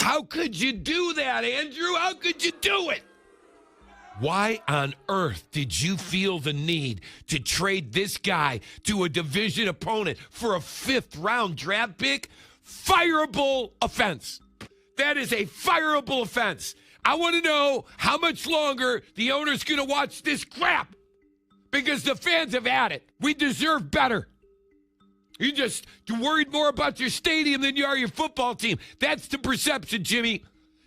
How could you do that, Andrew? How could you do it? Why on earth did you feel the need to trade this guy to a division opponent for a 5th-round draft pick? Fireable offense. That is a fireable offense. I want to know how much longer the owner's going to watch this crap, because the fans have had it. We deserve better. You just worried more about your stadium than you are your football team. That's the perception, Jimmy.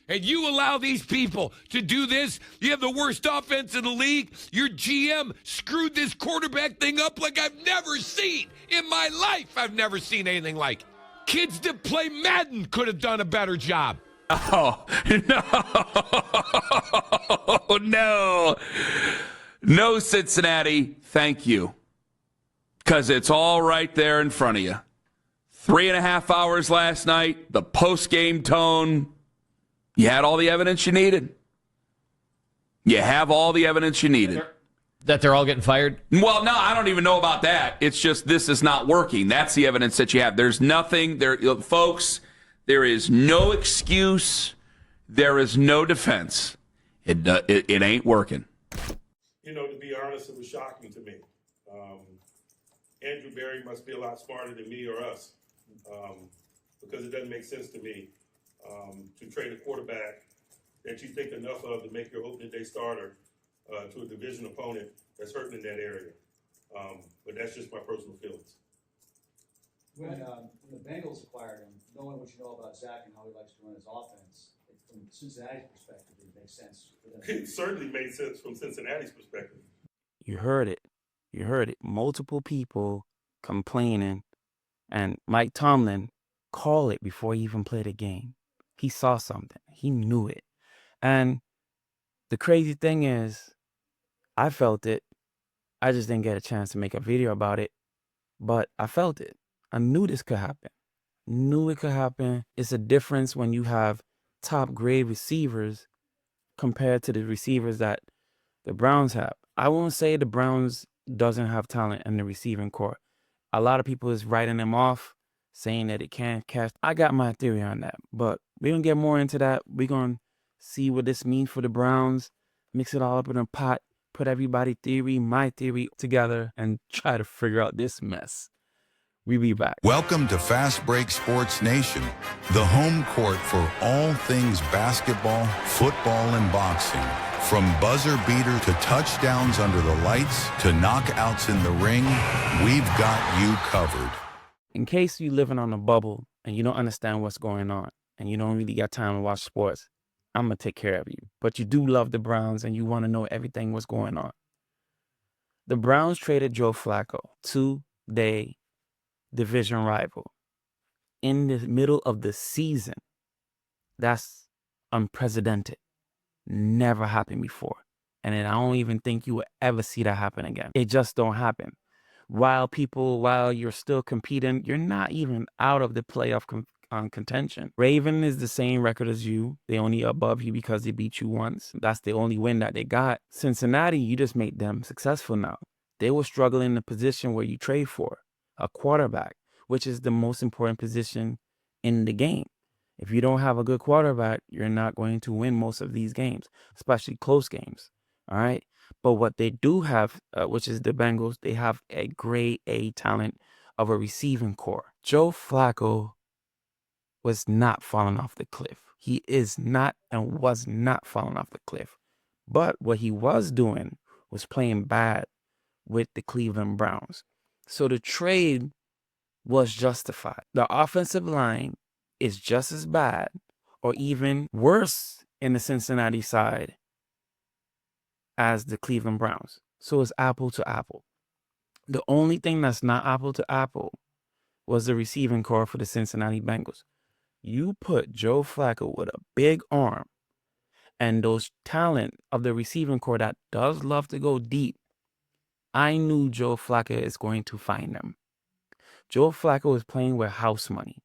And you allow these people to do this. You have the worst offense in the league. Your GM screwed this quarterback thing up like I've never seen in my life. I've never seen anything like it. Kids that play Madden could have done a better job. Oh, no. No. No, Cincinnati, thank you. Because it's all right there in front of you. 3.5 hours last night, the post-game tone. You had all the evidence you needed. You have all the evidence you needed. That they're all getting fired? Well, no, I don't even know about that. It's just this is not working. That's the evidence that you have. There's nothing there, folks. There is no excuse. There is no defense. It ain't working. You know, to be honest, it was shocking to me. AndrewBerry must be a lot smarter than me or us, because it doesn't make sense to me to trade a quarterback that you think enough of to make your opening day starter to a division opponent that's hurting in that area. But that's just my personal feelings. When the Bengals acquired him, knowing what you know about Zach and how he likes to run his offense, from Cincinnati's perspective, it makes sense for them. It certainly made sense from Cincinnati's perspective. You heard it. You heard it. Multiple people complaining, and Mike Tomlin called it before he even played a game. He saw something. He knew it. And the crazy thing is, I felt it. I just didn't get a chance to make a video about it, but I felt it. I knew this could happen. Knew it could happen. It's a difference when you have top grade receivers compared to the receivers that the Browns have. I won't say the Browns doesn't have talent in the receiving corps. A lot of people is writing them off, saying that it can't catch. I got my theory on that, but we're going to get more into that. We're going to see what this means for the Browns, mix it all up in a pot, put everybody's theory, my theory together, and try to figure out this mess. We'll be back. Welcome to Fast Break Sports Nation, the home court for all things basketball, football, and boxing. From buzzer beater to touchdowns under the lights to knockouts in the ring, we've got you covered. In case you're living on a bubble and you don't understand what's going on and you don't really got time to watch sports, I'm going to take care of you. But you do love the Browns and you want to know everything what's going on. The Browns traded Joe Flacco, 2-day division rival, in the middle of the season. That's unprecedented. Never happened before. And I don't even think you will ever see that happen again. It just don't happen. While you're still competing, you're not even out of the playoff contention. Raven is the same record as you. They only above you because they beat you once. That's the only win that they got. Cincinnati, you just made them successful now. They were struggling in the position where you trade for a quarterback, which is the most important position in the game. If you don't have a good quarterback, you're not going to win most of these games, especially close games. All right. But what they do have, which is the Bengals, they have a grade A talent of a receiving core. Joe Flacco was not falling off the cliff. He is not and was not falling off the cliff. But what he was doing was playing bad with the Cleveland Browns. So the trade was justified. The offensive line is just as bad or even worse in the Cincinnati side as the Cleveland Browns. So it's apple to apple. The only thing that's not apple to apple was the receiving core for the Cincinnati Bengals. You put Joe Flacco with a big arm and those talent of the receiving core that does love to go deep. I knew Joe Flacco is going to find them. Joe Flacco is playing with house money.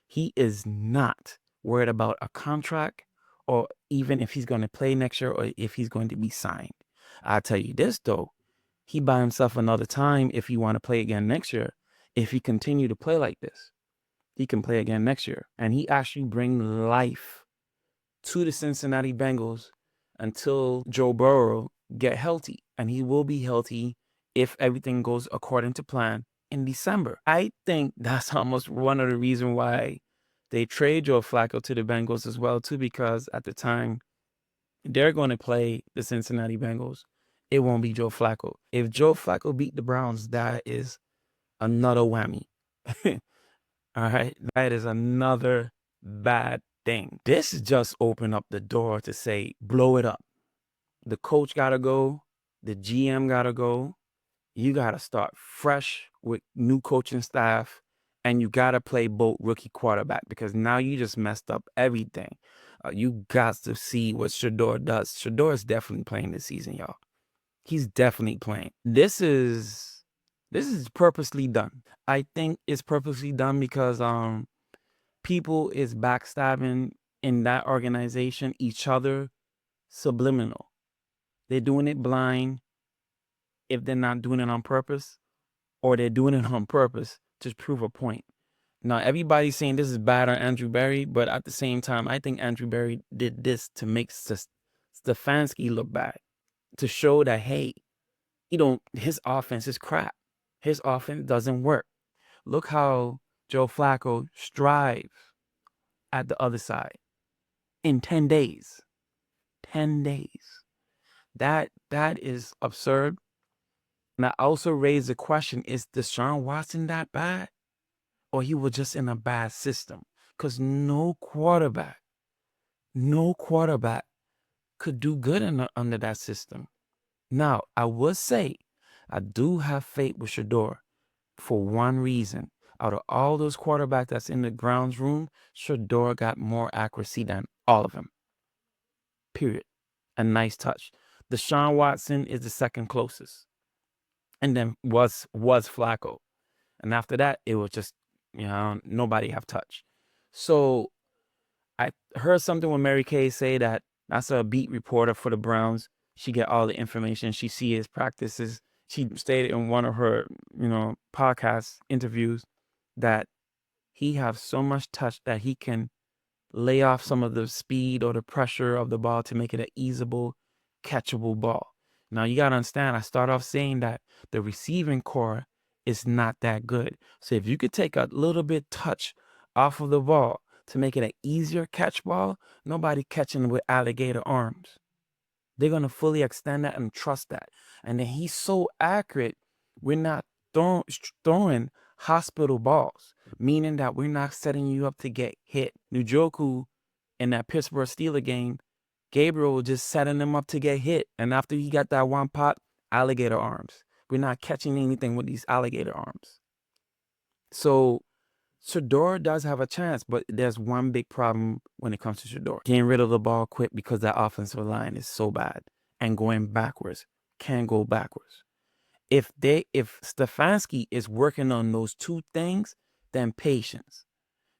He is not worried about a contract or even if he's going to play next year or if he's going to be signed. I'll tell you this, though. He buy himself another time if he want to play again next year. If he continue to play like this, he can play again next year. And he actually bring life to the Cincinnati Bengals until Joe Burrow get healthy. And he will be healthy if everything goes according to plan in December. I think that's almost one of the reasons why they trade Joe Flacco to the Bengals as well, too, because at the time they're going to play the Cincinnati Bengals. It won't be Joe Flacco. If Joe Flacco beat the Browns, that is another whammy. All right. That is another bad thing. This just opened up the door to say, blow it up. The coach got to go. The GM got to go. You got to start fresh with new coaching staff. And you got to play both rookie quarterback because now you just messed up everything. You got to see what Shadour does. Shadour is definitely playing this season, y'all. He's definitely playing. This is purposely done. I think it's purposely done because people is backstabbing in that organization each other subliminal. They're doing it blind if they're not doing it on purpose, or they're doing it on purpose to prove a point. Now, everybody's saying this is bad on AndrewBerry, but at the same time, I think AndrewBerry did this to make Stefanski look bad, to show that, hey, his offense is crap. His offense doesn't work. Look how Joe Flacco strives at the other side in 10 days. 10 days. That is absurd. And I also raise the question, is Deshaun Watson that bad? Or he was just in a bad system? Because no quarterback could do good under that system. Now, I would say, I do have faith with Shadour for one reason. Out of all those quarterbacks that's in the grounds room, Shadour got more accuracy than all of them. Period. A nice touch. Deshaun Watson is the second closest. And then was Flacco. And after that, it was just, nobody have touch. So I heard something when Mary Kay say that that's a beat reporter for the Browns. She get all the information. She see his practices. She stated in one of her, podcast interviews that he have so much touch that he can lay off some of the speed or the pressure of the ball to make it an easable, catchable ball. Now, you got to understand, I start off saying that the receiving core is not that good. So if you could take a little bit touch off of the ball to make it an easier catch ball, nobody catching with alligator arms. They're going to fully extend that and trust that. And then he's so accurate, we're not throwing hospital balls, meaning that we're not setting you up to get hit. Njoku in that Pittsburgh Steelers game, Gabriel was just setting him up to get hit. And after he got that one pop, alligator arms. We're not catching anything with these alligator arms. So Shadour does have a chance, but there's one big problem when it comes to Shadour. Getting rid of the ball quick because that offensive line is so bad. And going backwards. Can't go backwards. If Stefanski is working on those two things, then patience.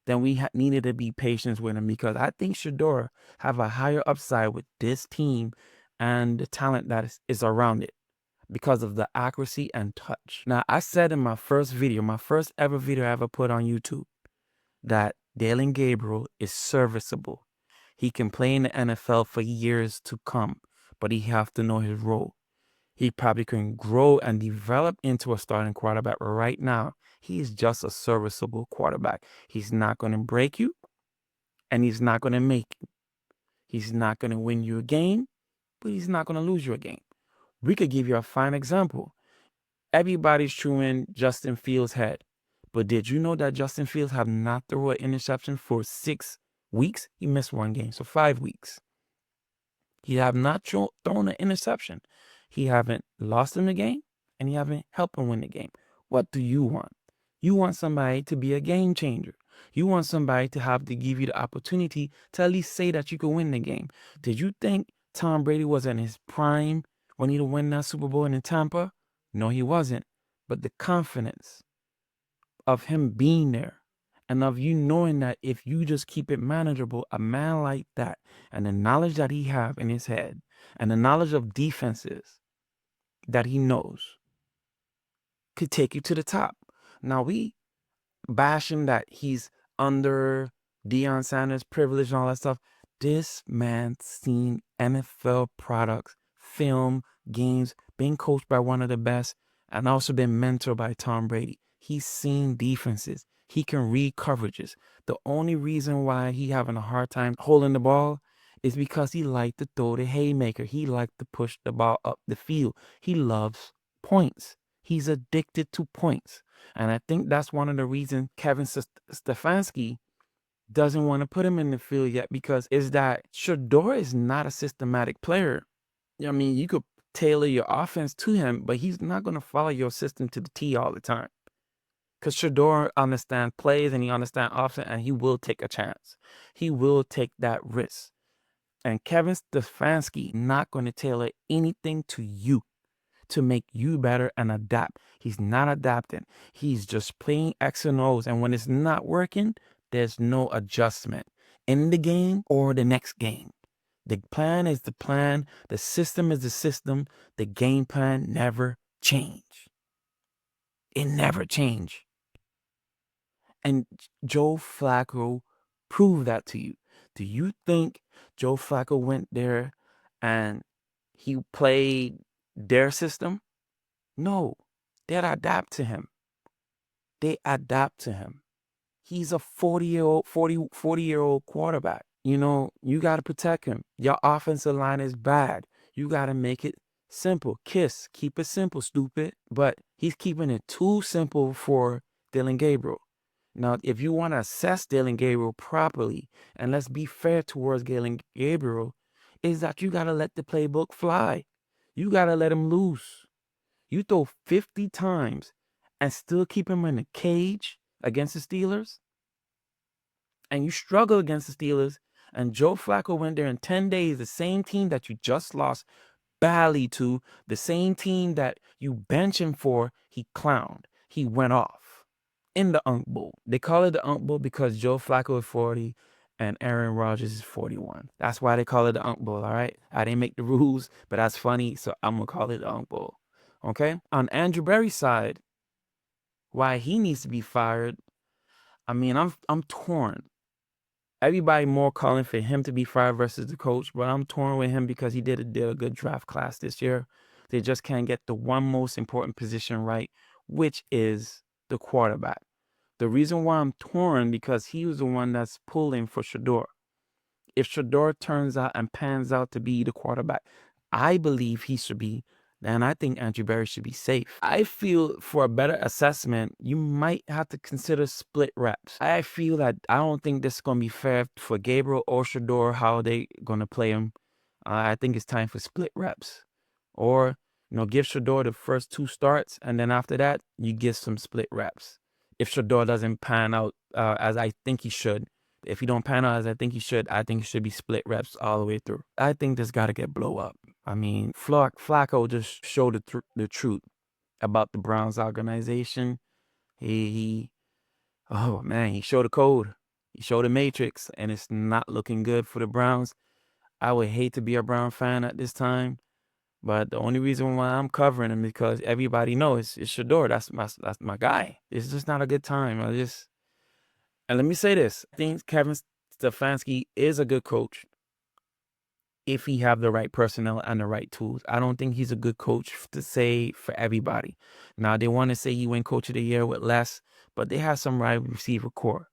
Then we needed to be patient with him because I think Shadour have a higher upside with this team and the talent that is around it because of the accuracy and touch. Now, I said in my first ever video I ever put on YouTube, that DillonGabriel is serviceable. He can play in the NFL for years to come, but he have to know his role. He probably can grow and develop into a starting quarterback. Right now, he is just a serviceable quarterback. He's not going to break you, and he's not going to make you. He's not going to win you a game, but he's not going to lose you a game. We could give you a fine example. Everybody's chewing Justin Fields' head. But did you know that Justin Fields have not thrown an interception for 6 weeks? He missed one game, so 5 weeks. He have not thrown an interception. He haven't lost him the game, and he haven't helped him win the game. What do you want? You want somebody to be a game changer. You want somebody to give you the opportunity to at least say that you can win the game. Did you think Tom Brady was in his prime when he won that Super Bowl in Tampa? No, he wasn't. But the confidence of him being there and of you knowing that if you just keep it manageable, a man like that and the knowledge that he have in his head and the knowledge of defenses that he knows could take you to the top. Now, we bash him that he's under Deion Sanders' privilege and all that stuff. This man's seen NFL products, film, games, been coached by one of the best, and also been mentored by Tom Brady. He's seen defenses. He can read coverages. The only reason why he having a hard time holding the ball is because he liked to throw the haymaker. He liked to push the ball up the field. He loves points. He's addicted to points. And I think that's one of the reasons KevinStefanski doesn't want to put him in the field yet, because is that Shadour is not a systematic player. I mean, you could tailor your offense to him, but he's not going to follow your system to the T all the time. Because Shadour understands plays and he understands offense, and he will take a chance. He will take that risk. And KevinStefanski not going to tailor anything to you to make you better and adapt. He's not adapting. He's just playing X and O's. And when it's not working, there's no adjustment in the game or the next game. The plan is the plan. The system is the system. The game plan never change. It never change. And Joe Flacco proved that to you. Do you think Joe Flacco went there and he played their system? No, they adapt to him. They adapt to him. He's a 40-year-old quarterback. You know, you got to protect him. Your offensive line is bad. You got to make it simple. Keep it simple, stupid. But he's keeping it too simple for DillonGabriel. Now, if you want to assess DillonGabriel properly, and let's be fair towards DillonGabriel, is that you got to let the playbook fly. You got to let him loose. You throw 50 times and still keep him in the cage against the Steelers, and you struggle against the Steelers, and Joe Flacco went there in 10 days, the same team that you just lost badly to, the same team that you bench him for, he clowned. He went off in the Unk Bowl. They call it the Unk Bowl because Joe Flacco is 40 and Aaron Rodgers is 41. That's why they call it the Unk Bowl, all right? I didn't make the rules, but that's funny, so I'm going to call it the Unk Bowl, okay? On AndrewBerry's side, why he needs to be fired, I mean, I'm torn. Everybody more calling for him to be fired versus the coach, but I'm torn with him because he did a good draft class this year. They just can't get the one most important position right, which is the quarterback. The reason why I'm torn, because he was the one that's pulling for Shadour. If Shadour turns out and pans out to be the quarterback I believe he should be, then I think AndrewBerry should be safe. I feel for a better assessment, you might have to consider split reps. I feel that I don't think this is going to be fair for Gabriel or Shadour, how they going to play him. I think it's time for split reps. Or, give Shadour the first 2 starts, and then after that, you get some split reps. If Shadour doesn't pan out as I think he should, if he don't pan out as I think he should be split reps all the way through. I think this got to get blow up. I mean, Flacco just showed the truth about the Browns organization. He showed the code. He showed the matrix, and it's not looking good for the Browns. I would hate to be a Brown fan at this time, but the only reason why I'm covering him is because everybody knows it's Shadour. That's my guy. It's just not a good time. And let me say this. I think KevinStefanski is a good coach if he have the right personnel and the right tools. I don't think he's a good coach to say for everybody. Now, they want to say he went coach of the year with less, but they have some right receiver core.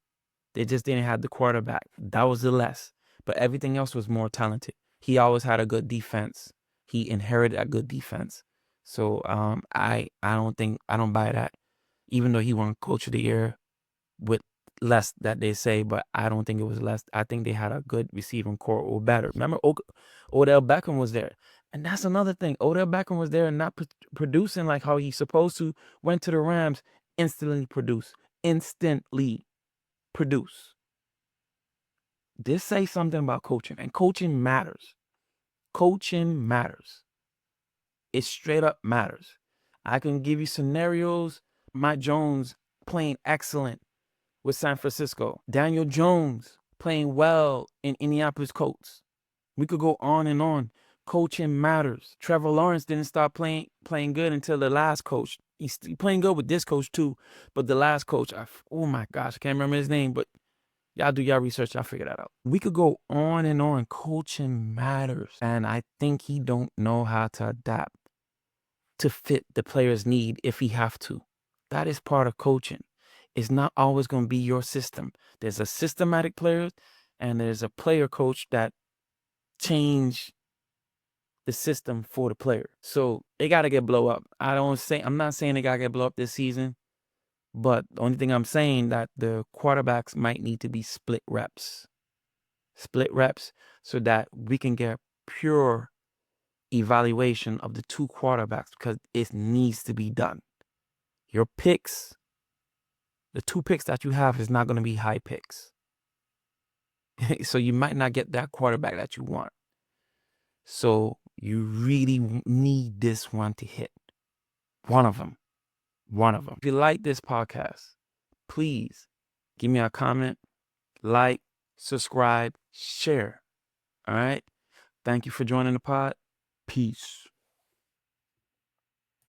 They just didn't have the quarterback. That was the less. But everything else was more talented. He always had a good defense. He inherited a good defense. So I don't buy that. Even though he won coach of the year with less that they say, but I don't think it was less. I think they had a good receiving core or better. Remember, Odell Beckham was there. And that's another thing. Odell Beckham was there and not producing like how he's supposed to. Went to the Rams, instantly produce. This says something about coaching, and coaching matters. Coaching matters. It straight up matters. I can give you scenarios. Mike Jones playing excellent with San Francisco. Daniel Jones playing well in Indianapolis Colts. We could go on and on. Coaching matters. Trevor Lawrence didn't start playing good until the last coach. He's playing good with this coach too, but the last coach, oh my gosh, I can't remember his name, but Y'all do y'all research. Y'all figure that out. We could go on and on. Coaching matters. And I think he don't know how to adapt to fit the player's need if he have to. That is part of coaching. It's not always going to be your system. There's a systematic player and there's a player coach that change the system for the player. So they got to get blow up. I'm not saying they got to get blow up this season, but the only thing I'm saying that the quarterbacks might need to be split reps so that we can get pure evaluation of the two quarterbacks because it needs to be done. Your picks, the two picks that you have is not going to be high picks. So you might not get that quarterback that you want. So you really need this one to hit. One of them. If you like this podcast, please give me a comment, like, subscribe, share. All right? Thank you for joining the pod. Peace.